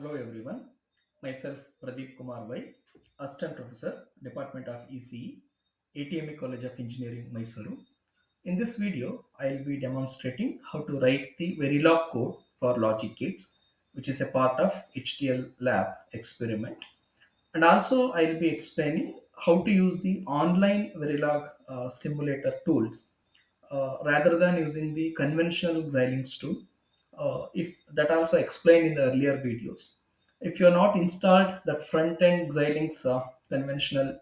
Hello everyone, myself Pradeep Kumar Vai, Assistant Professor, Department of ECE, ATME College of Engineering, Mysuru. In this video, I'll be demonstrating how to write the Verilog code for logic gates, which is a part of HTL lab experiment. And also, I'll be explaining how to use the online Verilog simulator tools rather than using the conventional Xilinx tool. If that also explained in the earlier videos. If you are not installed that front end Xilinx conventional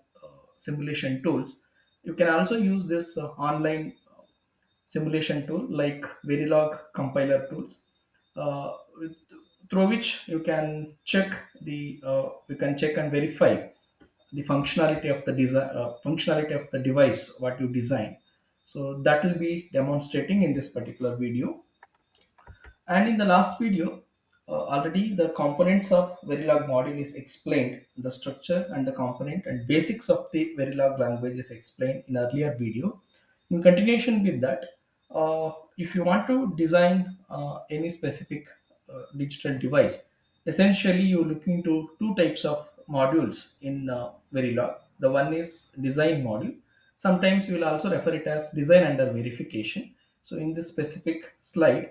simulation tools, you can also use this online simulation tool like Verilog compiler tools, with, through which you can check and verify the functionality of the device what you design. So that will be demonstrating in this particular video. And in the last video, already the components of Verilog module is explained, the structure and the component and basics of the Verilog language is explained in earlier video. In continuation with that, if you want to design any specific digital device, essentially you look into two types of modules in Verilog. The one is design module. Sometimes we will also refer it as design under verification. So in this specific slide,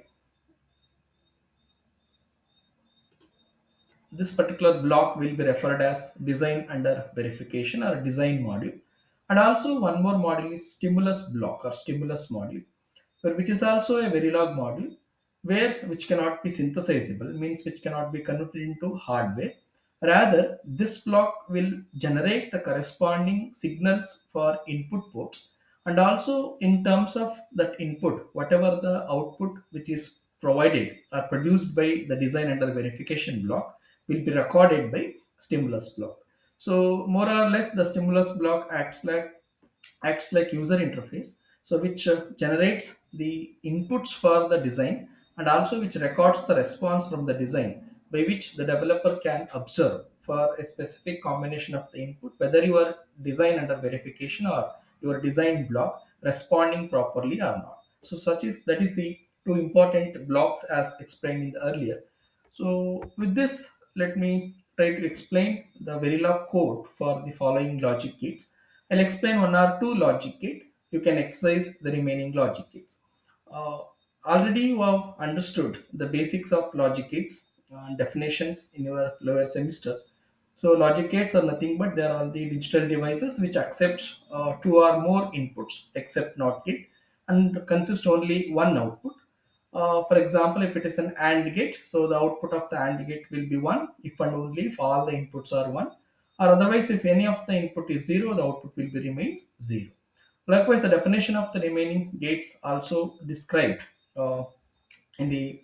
this particular block will be referred as design under verification or design module. And also one more module is stimulus block or stimulus module, which is also a Verilog module where which cannot be synthesizable, means which cannot be converted into hardware. Rather, this block will generate the corresponding signals for input ports, and also in terms of that input, whatever the output which is provided or produced by the design under verification block will be recorded by stimulus block. So more or less the stimulus block acts like user interface, so which generates the inputs for the design and also which records the response from the design, by which the developer can observe for a specific combination of the input whether your design under verification or your design block responding properly or not. So such is that is the two important blocks as explained in the earlier. So with this, let me try to explain the Verilog code for the following logic gates. I'll explain one or two logic gate. You can exercise the remaining logic gates. Uh, Already you have understood the basics of logic gates and definitions in your lower semesters. So logic gates are nothing but they are all the digital devices which accept two or more inputs except not gate and consist only one output. For example, if it is an AND gate, so the output of the AND gate will be 1 if and only if all the inputs are 1, or otherwise if any of the input is 0, the output will be remains 0. Likewise, the definition of the remaining gates also described uh, in the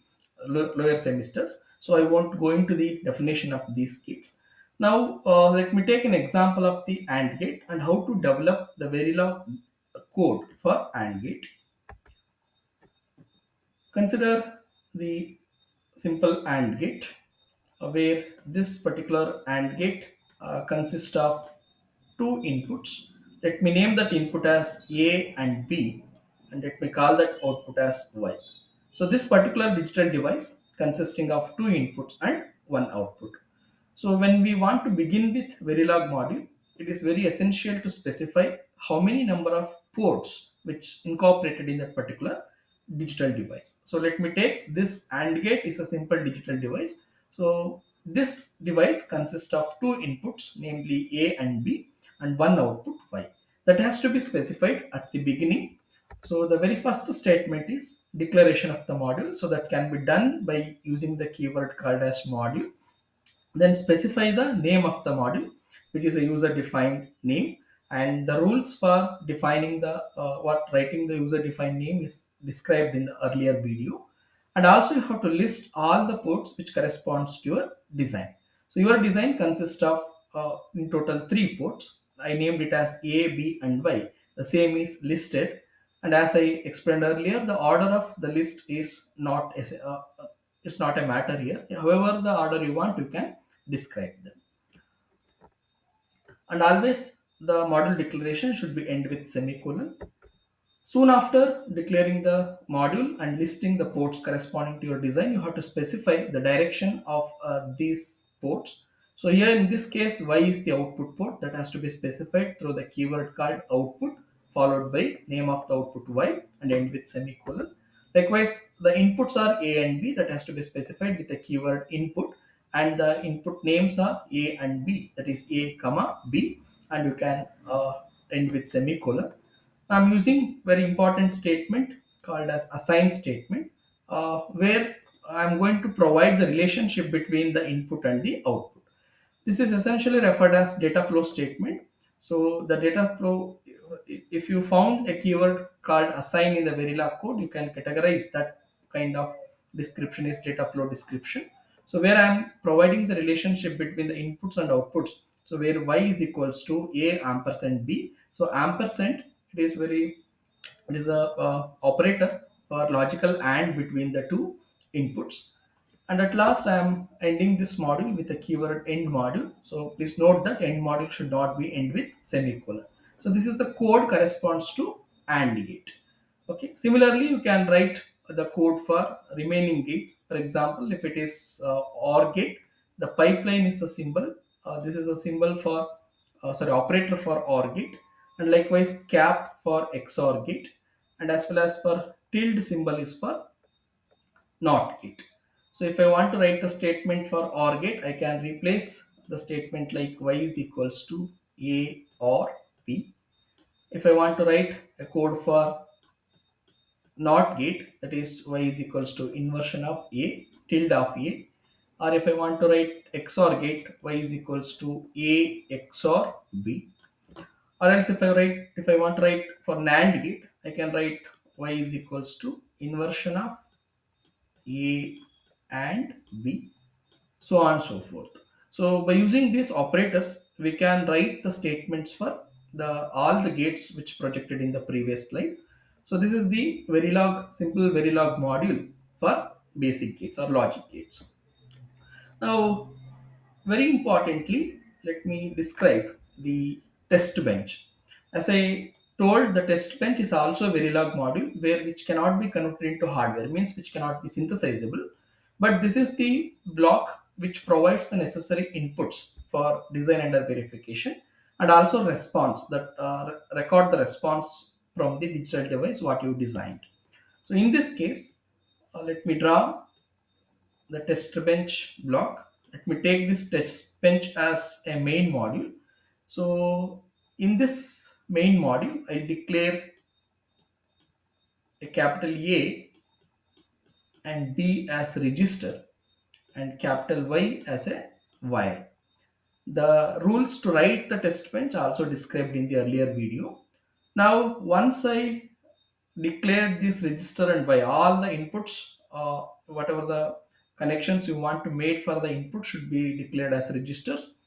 lower semesters. So I won't go into the definition of these gates. Now, let me take an example of the AND gate and how to develop the Verilog code for AND gate. Consider the simple AND gate, where this particular AND gate consists of two inputs. Let me name that input as A and B, and let me call that output as Y. So this particular digital device consisting of two inputs and one output. So when we want to begin with Verilog module, it is very essential to specify how many number of ports which incorporated in that particular digital device. So let me take this AND gate is a simple digital device. So this device consists of two inputs, namely A and B, and one output Y. That has to be specified at the beginning. So the very first statement is declaration of the module. So that can be done by using the keyword called as module. Then specify the name of the module, which is a user defined name, and the rules for defining the what writing the user defined name is described in the earlier video. And also you have to list all the ports which corresponds to your design. So your design consists of in total three ports. I named it as A, B, and Y. The same is listed, and as I explained earlier, the order of the list is not it's not a matter here. However, the order you want, you can describe them. And always the model declaration should be end with semicolon. Soon after declaring the module and listing the ports corresponding to your design, you have to specify the direction of these ports. So here in this case, Y is the output port that has to be specified through the keyword called output, followed by name of the output Y and end with semicolon. Likewise, the inputs are A and B that has to be specified with the keyword input, and the input names are A and B, that is A comma B, and you can end with semicolon. I'm using very important statement called as assign statement, where I'm going to provide the relationship between the input and the output. This is essentially referred as data flow statement. So the data flow, if you found a keyword called assign in the Verilog code, you can categorize that kind of description is data flow description. So where I'm providing the relationship between the inputs and outputs. So where y is equals to a ampersand b. So ampersand, it is a operator for logical and between the two inputs. And at last, I am ending this module with a keyword end module. So please note that end module should not be end with semicolon. So this is the code corresponds to AND gate. Okay. Similarly, you can write the code for remaining gates. For example, if it is OR gate, the pipeline is the symbol. This is a symbol for operator for OR gate, and likewise cap for XOR gate, and as well as for tilde symbol is for not gate. So if I want to write the statement for OR gate, I can replace the statement like y is equals to a or b. If I want to write a code for not gate, that is y is equals to inversion of a tilde of a, or if I want to write XOR gate, y is equals to a XOR b, or else if I want to write for NAND gate, I can write y is equals to inversion of a and b, so on and so forth. So by using these operators, we can write the statements for the all the gates which projected in the previous slide. So this is the Verilog simple Verilog module for basic gates or logic gates. Now, very importantly, let me describe the test bench. As I told, the test bench is also a Verilog module where which cannot be converted into hardware, means which cannot be synthesizable. But this is the block which provides the necessary inputs for design under verification, and also response that record the response from the digital device what you designed. So in this case, let me draw the test bench block. Let me take this test bench as a main module. So in this main module, I declare a capital A and B as register and capital Y as a wire. The rules to write the test bench are also described in the earlier video. Now, once I declare this register and by all the inputs, whatever the connections you want to make for the input should be declared as registers,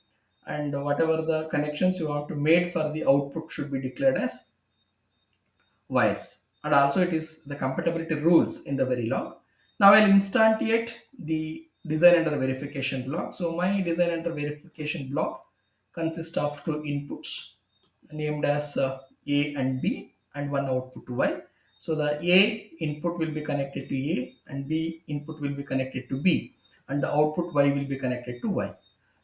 and whatever the connections you want to make for the output should be declared as wires, and also it is the compatibility rules in the Verilog. Now I'll instantiate the design under verification block. So my design under verification block consists of two inputs named as A and B and one output Y. So the A input will be connected to A and B input will be connected to B, and the output Y will be connected to Y.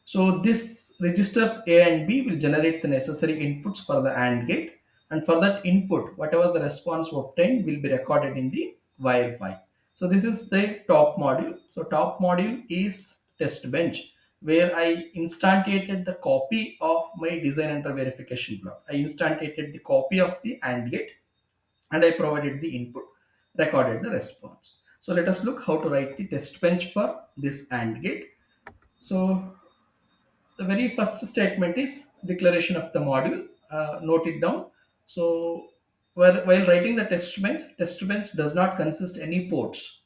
So this registers A and B will generate the necessary inputs for the AND gate, and for that input, whatever the response obtained will be recorded in the wire Y. So this is the top module. So top module is test bench, where I instantiated the copy of my design under verification block. I instantiated the copy of the AND gate and I provided the input, recorded the response. So let us look how to write the test bench for this AND gate. So the very first statement is declaration of the module. Note it down. So while writing the test bench does not consist any ports.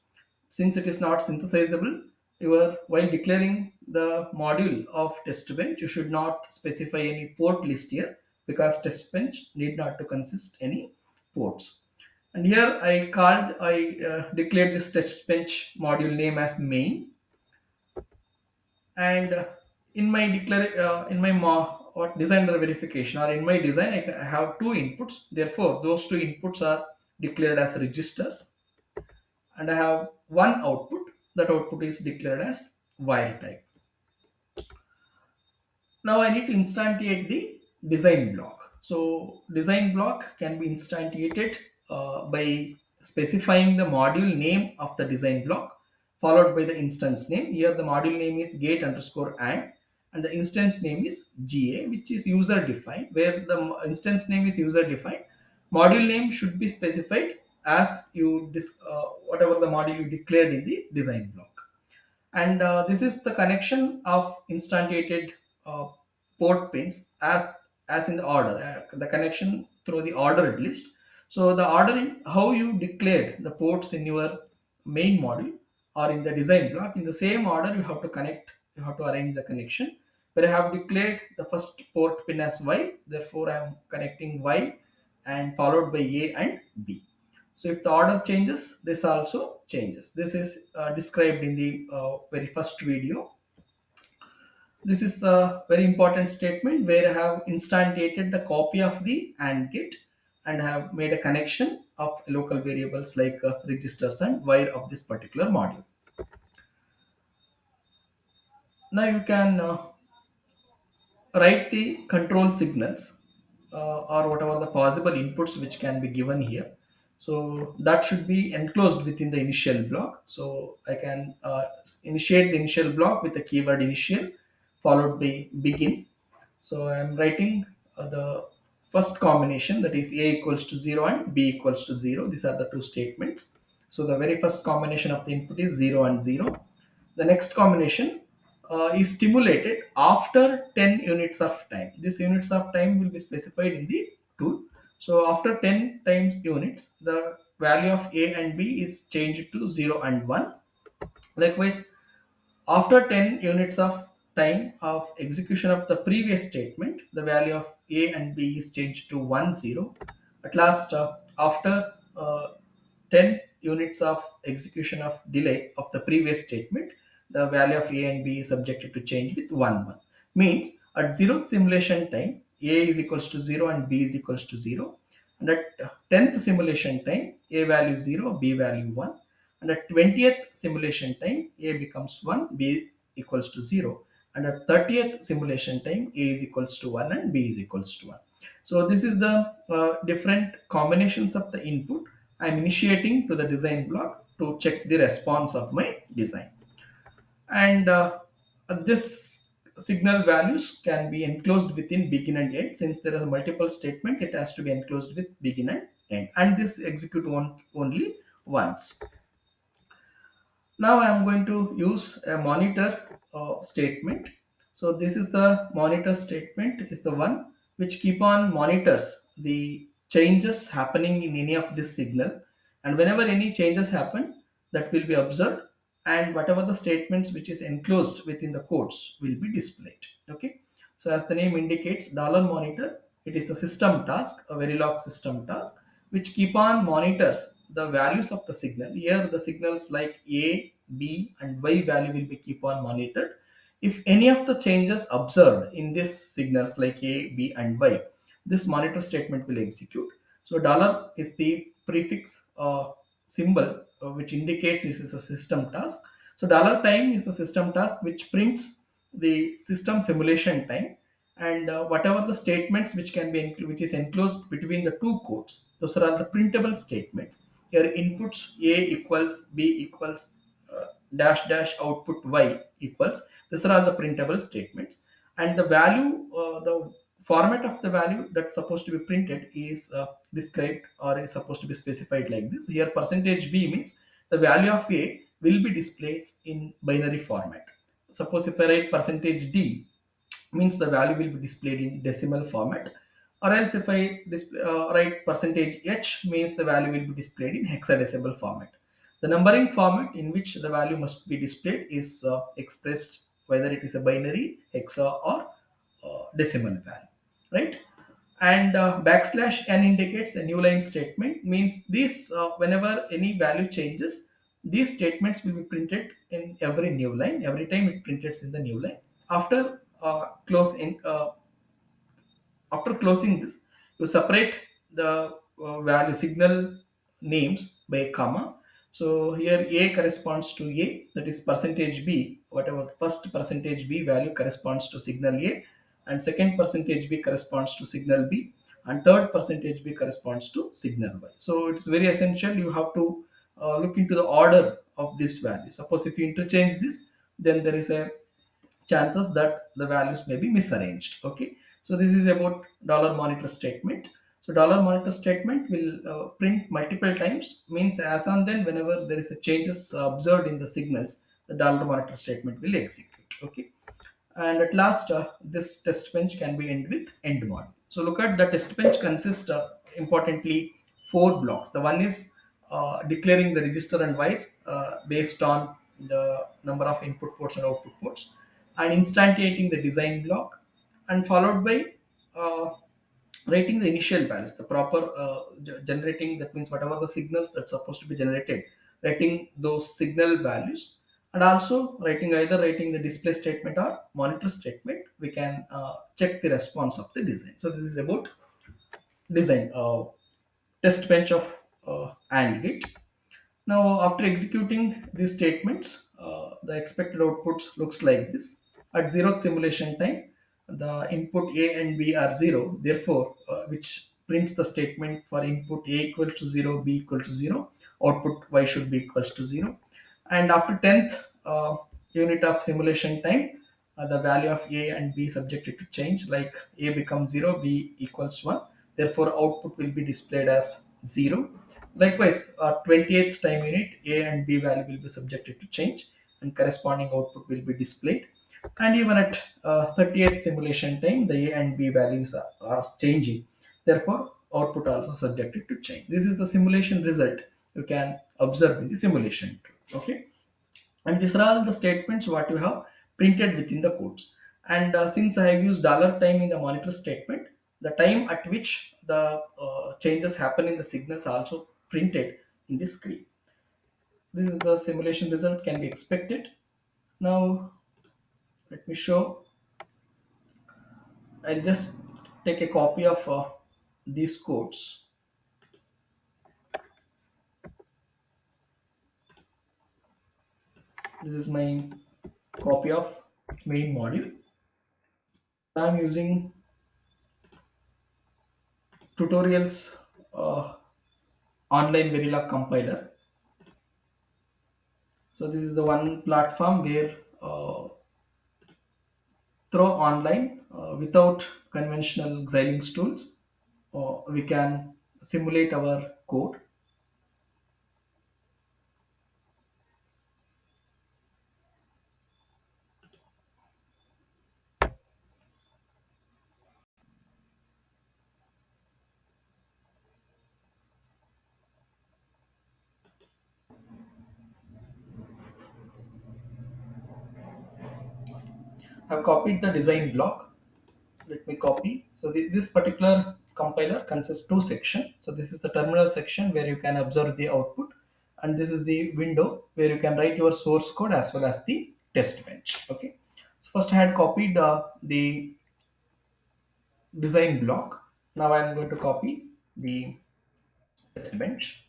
Since it is not synthesizable, while declaring the module of test bench, you should not specify any port list here, because test bench need not to consist any ports. And here I declared this test bench module name as main, and in my what designer verification or in my design, I have two inputs. Therefore those two inputs are declared as registers, and I have one output. That output is declared as wire type. Now I need to instantiate the design block. So design block can be instantiated by specifying the module name of the design block followed by the instance name. Here the module name is gate underscore and the instance name is GA, which is user defined. Where the instance name is user defined, module name should be specified as whatever the module you declared in the design block. And this is the connection of instantiated uh, port pins as in the order, the connection through the ordered list. So the ordering how you declared the ports in your main module or in the design block, in the same order you have to connect, you have to arrange the connection. Where I have declared the first port pin as Y, therefore I am connecting Y and followed by A and B. So if the order changes, this also changes. This is described in the very first video. This is the very important statement where I have instantiated the copy of the AND gate and have made a connection of local variables like registers and wire of this particular module. Now you can write the control signals or whatever the possible inputs which can be given here. So that should be enclosed within the initial block. So I can initiate the initial block with the keyword initial followed by begin. So I am writing the first combination, that is A equals to 0 and B equals to 0. These are the two statements. So the very first combination of the input is 0 and 0. The next combination is stimulated after 10 units of time. This units of time will be specified in the tool. So after 10 times units, the value of A and B is changed to 0 and 1. Likewise, after 10 units of time of execution of the previous statement, the value of A and B is changed to 1, 0. At last, after 10 units of execution of delay of the previous statement, the value of A and B is subjected to change with 1, 1. Means at 0th simulation time, A is equals to 0 and B is equals to 0. And at 10th simulation time, A value 0, B value 1. And at 20th simulation time, A becomes 1, B equals to 0. And at 30th simulation time, A is equals to 1 and B is equals to 1. So this is the different combinations of the input I am initiating to the design block to check the response of my design. And this signal values can be enclosed within begin and end. Since there is a multiple statement, it has to be enclosed with begin and end. And this execute only once. Now I am going to use a monitor statement. So this is the monitor statement is the one which keep on monitors the changes happening in any of this signal, and whenever any changes happen, that will be observed, and whatever the statements which is enclosed within the codes will be displayed. Okay. So as the name indicates, dollar monitor, it is a system task, a Verilog system task, which keep on monitors the values of the signal. Here the signals like A, B and Y value will be keep on monitored. If any of the changes observed in this signals like A, B and Y, this monitor statement will execute. So dollar is the prefix symbol which indicates this is a system task. So dollar time is a system task which prints the system simulation time, and whatever the statements which can be which is enclosed between the two codes, those are all the printable statements. Here inputs A equals B equals dash dash output Y equals, these are all the printable statements. And the value, the format of the value that's supposed to be printed is described or is supposed to be specified like this. Here percentage B means the value of A will be displayed in binary format. Suppose if I write percentage D, means the value will be displayed in decimal format, or else if I write percentage H, means the value will be displayed in hexadecimal format. The numbering format in which the value must be displayed is expressed whether it is a binary, hexa or decimal value, right? And backslash n indicates a new line statement, means this whenever any value changes, these statements will be printed in every new line, every time it printed in the new line. After after closing this, you separate the value signal names by a comma. So here A corresponds to A, that is percentage B, whatever first percentage B value corresponds to signal A, and second percentage B corresponds to signal B, and third percentage B corresponds to signal Y. So it's very essential. You have to look into the order of this value. Suppose if you interchange this, then there is a chances that the values may be misarranged. Okay, so this is about dollar monitor statement. So dollar monitor statement will print multiple times, means as and then whenever there is a changes observed in the signals, the dollar monitor statement will execute. Okay, and at last, this test bench can be ended with end module. So look at the test bench consists importantly four blocks. The one is declaring the register and wire based on the number of input ports and output ports, and instantiating the design block, and followed by uh, writing the initial values, the proper generating, that means whatever the signals that's supposed to be generated, writing those signal values, and also writing the display statement or monitor statement. We can check the response of the design. So this is about design test bench of AND gate. Now, after executing these statements, the expected output looks like this. At zeroth simulation time, the input A and B are zero, therefore, which prints the statement for input A equal to zero, B equal to zero, output Y should be equals to zero. And after 10th unit of simulation time, the value of A and B subjected to change, like A becomes 0, B equals 1. Therefore, output will be displayed as 0. Likewise, 20th time unit, A and B value will be subjected to change, and corresponding output will be displayed. And even at 30th simulation time, the A and B values are changing. Therefore, output also subjected to change. This is the simulation result you can observe in the simulation. Okay, and these are all the statements what you have printed within the codes. And since I have used dollar time in the monitor statement, the time at which the changes happen in the signals are also printed in the screen. This is the simulation result can be expected. Now let me show. I'll just take a copy of these codes. This is my copy of main module. I'm using tutorials online Verilog compiler. So this is the one platform where through online without conventional Xilinx tools, we can simulate our code. I've copied the design block. Let me copy. So this particular compiler consists two sections. So this is the terminal section where you can observe the output, and this is the window where you can write your source code as well as the test bench. Okay. So first I had copied the design block. Now I am going to copy the test bench.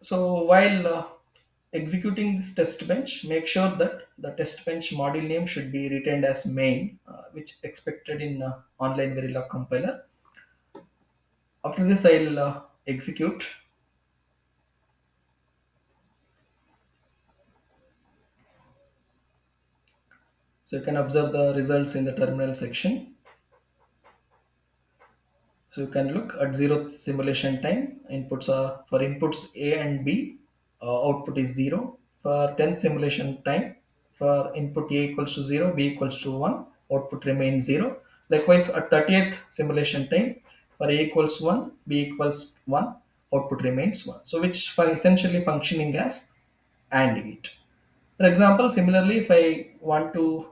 So while executing this test bench, make sure that the test bench module name should be retained as main, which expected in online Verilog compiler. After this, I'll execute. So you can observe the results in the terminal section. So you can look at zeroth simulation time. Inputs are for inputs A and B. Output is 0. For 10th simulation time, for input A equals to 0, B equals to 1, output remains 0. Likewise, at 30th simulation time, for A equals 1, B equals 1, output remains 1. So which for essentially functioning as AND gate. For example, similarly, if I want to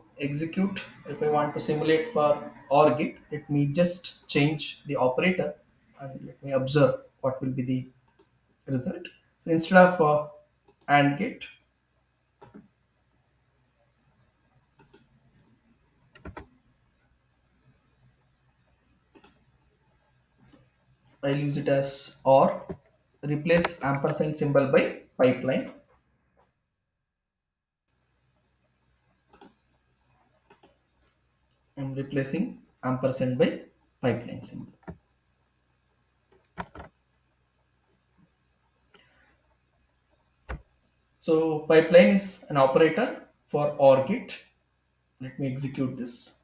simulate for OR gate, let me just change the operator and let me observe what will be the result. So instead of AND gate, I'll use it as or. Replace ampersand symbol by pipeline. I'm replacing ampersand by pipeline symbol. So pipeline is an operator for OR gate. Let me execute this.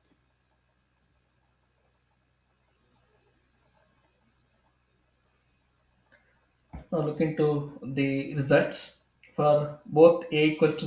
Now look into the results for both a equal to